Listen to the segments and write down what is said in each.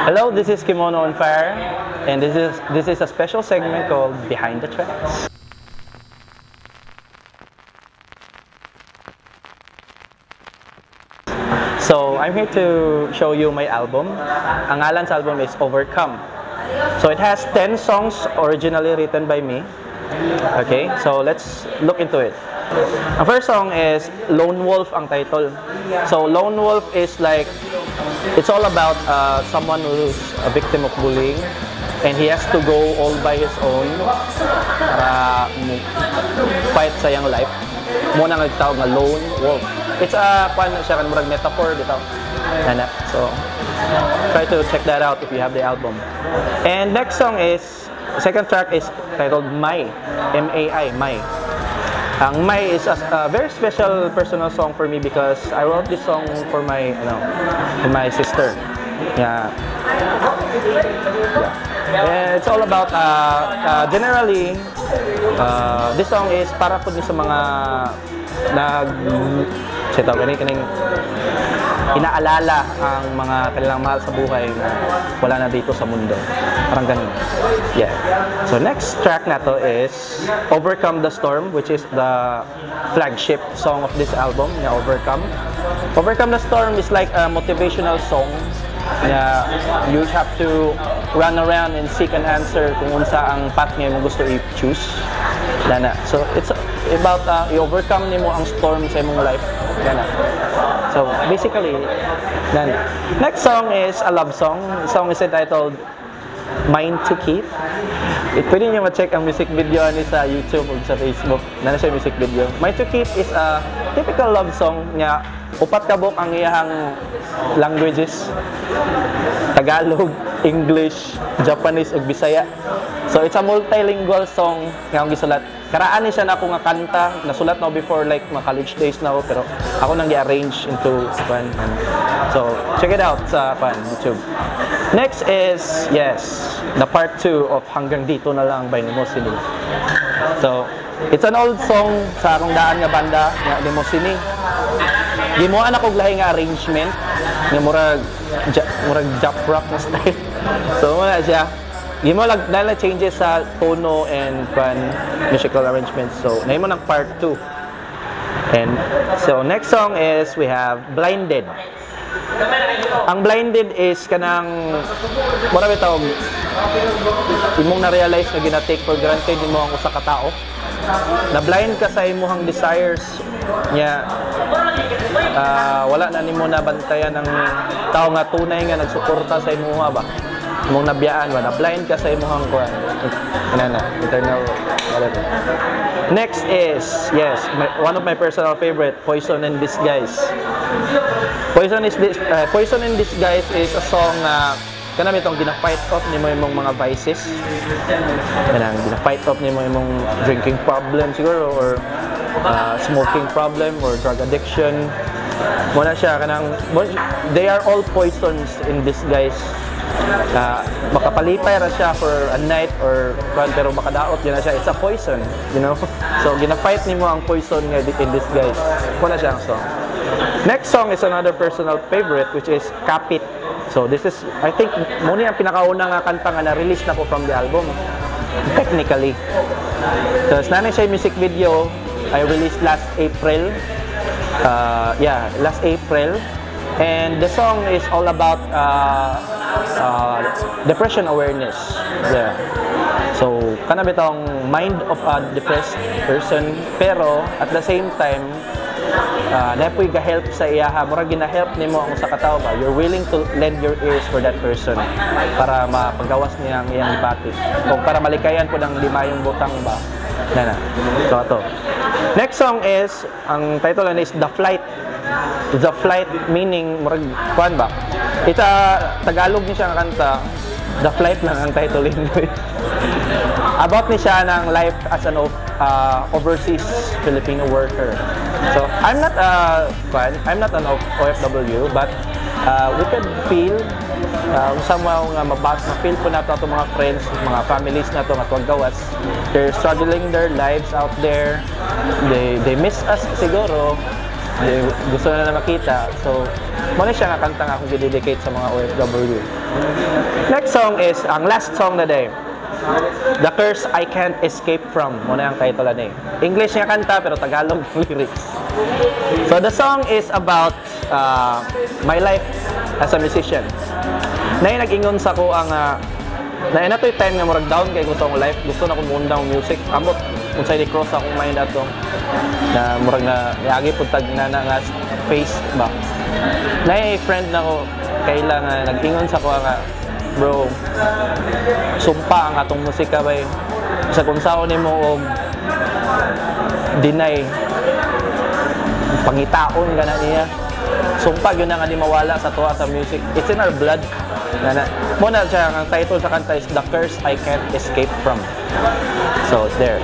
Hello, this is Kimono on Fire, and this is a special segment called Behind the Tracks. So I'm here to show you my album. Ang ngalan sa album is Overcome. So it has 10 songs originally written by me. Okay, so let's look into it. Ang first song is Lone Wolf ang title. So Lone Wolf is like, it's all about someone who's a victim of bullying and he has to go all by his own para fight sa iyang life. Muna nga tawag nga Lone Wolf. It's a siya kan murag metaphor dito. So try to check that out if you have the album. And next song is, second track is titled Mai, M-A-I, Mai. Ang Mai is a very special personal song for me because I wrote this song for my, for my sister. Yeah. And it's all about, generally, this song is para po sa mga kaning inaalala ang mga kanilang mahal sa buhay na wala na dito sa mundo. Parang ganun. Yeah. So next track na to is Overcome the Storm, which is the flagship song of this album, na Overcome. Overcome the Storm is like a motivational song na you have to run around and seek an answer kung unsa ang path nga mo gusto i-choose. So it's about i-overcome nimo ang storm sa imong life. So basically, next song is a love song. The song is entitled Mine to Keep. Pwede nyo ma-check ang music video ni sa YouTube o sa Facebook. Nana siya music video. Mine to Keep is a typical love song nga upat kabok ang iyahang languages. Tagalog, English, Japanese ug Bisaya. So it's a multilingual song nga akong gisulat. Karaan ni siya na ako nga kanta, nasulat na before like mga college days na ako, pero ako nang i-arrange into one. So check it out sa YouTube. Next is, yes, the part 2 of Hanggang Dito Na Lang by Limosini. So it's an old song sa akong daan nga banda nga Limosini. Gimuan ako lahi nga arrangement nga murag jump rock na style. So wala siya. Gimo lang dahil changes sa tono and musical arrangements. So nahimo ng part 2. And so next song is we have Blinded. Ang Blinded is kanang mura bitaw imong na-realize na gina-take for granted nimo ang usa ka tao. Na blind ka sa imong desires nya wala na nimo nabantayan ng tao nga tunay nga nagsuporta sa imong ba. Mong nabiyaan ba, na-blind ka sa imuhang kuwan. Eternal. Next is, yes, one of my personal favorite, Poison in Disguise. Poison in Disguise is a song na kanami itong gina-fight off ni mo imong mga vices. Gina-fight off ni mo imong drinking problem siguro or smoking problem or drug addiction. Muna siya kanang they are all poisons in disguise. Makapalipay ra siya for a night or pero makadaot yun na siya, it's a poison, so gina-fight nimo ang poison nga in disguise. Muna siya ang song. Next song is another personal favorite, which is Kapit. So this is, I think muna ang pinakauna nga kanta nga na-release na ko from the album technically. So nanay siya music video I released last April. Last April. And the song is all about depression awareness. Yeah. So, kana bitong mind of a depressed person, pero at the same time, napoy ga-help sa iyaha. Murag gina-help nimo ang usa ka tawo ba. You're willing to lend your ears for that person para mapagawas niya ang iyang bati. O para malikayan po ng limayong butang ba. So, ito. Next song is, ang title is The Flight. The Flight meaning, murag, kuhan ba? Tagalog niya siya ang kanta, The Flight lang ang title English. About ni siya ng life as an overseas Filipino worker. So, I'm not an OFW, but we could feel somehow nga ma-feel po nato itong mga friends, mga families nato nga tuwag gawas. They're struggling their lives out there. They miss us siguro. gusto na makita. So, muna siya nga kanta nga akong dedicate sa mga OFW. Next song is, ang last song na day, The Curse I Can't Escape From. Muna ang title na eh. English nga kanta, pero Tagalog lyrics. So, the song is about my life as a musician. Na nag-ingon sa ko ang na to'y time nga murag down kay gusto akong life, gusto na akong munda ng music. Ambot kung sa'yo cross akong mind ato na murag na yagi po tag na nga face ba. Na friend na ko kailangan nag-ingon sa ko nga, bro, sumpa ang atong musika bay. Sa kung saan nimo og deny pangitaon gana niya. Sumpa yun nga di mawala sa tuwa sa music. It's in our blood. Muna siya, ang title sa kanta is The Curse I Can't Escape From. So, there.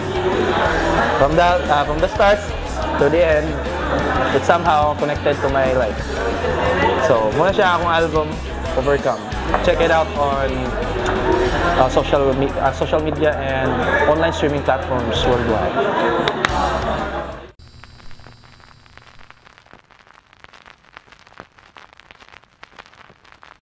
From the start to the end, it's somehow connected to my life. So, muna siya akong album, Overcome. Check it out on social media and online streaming platforms worldwide.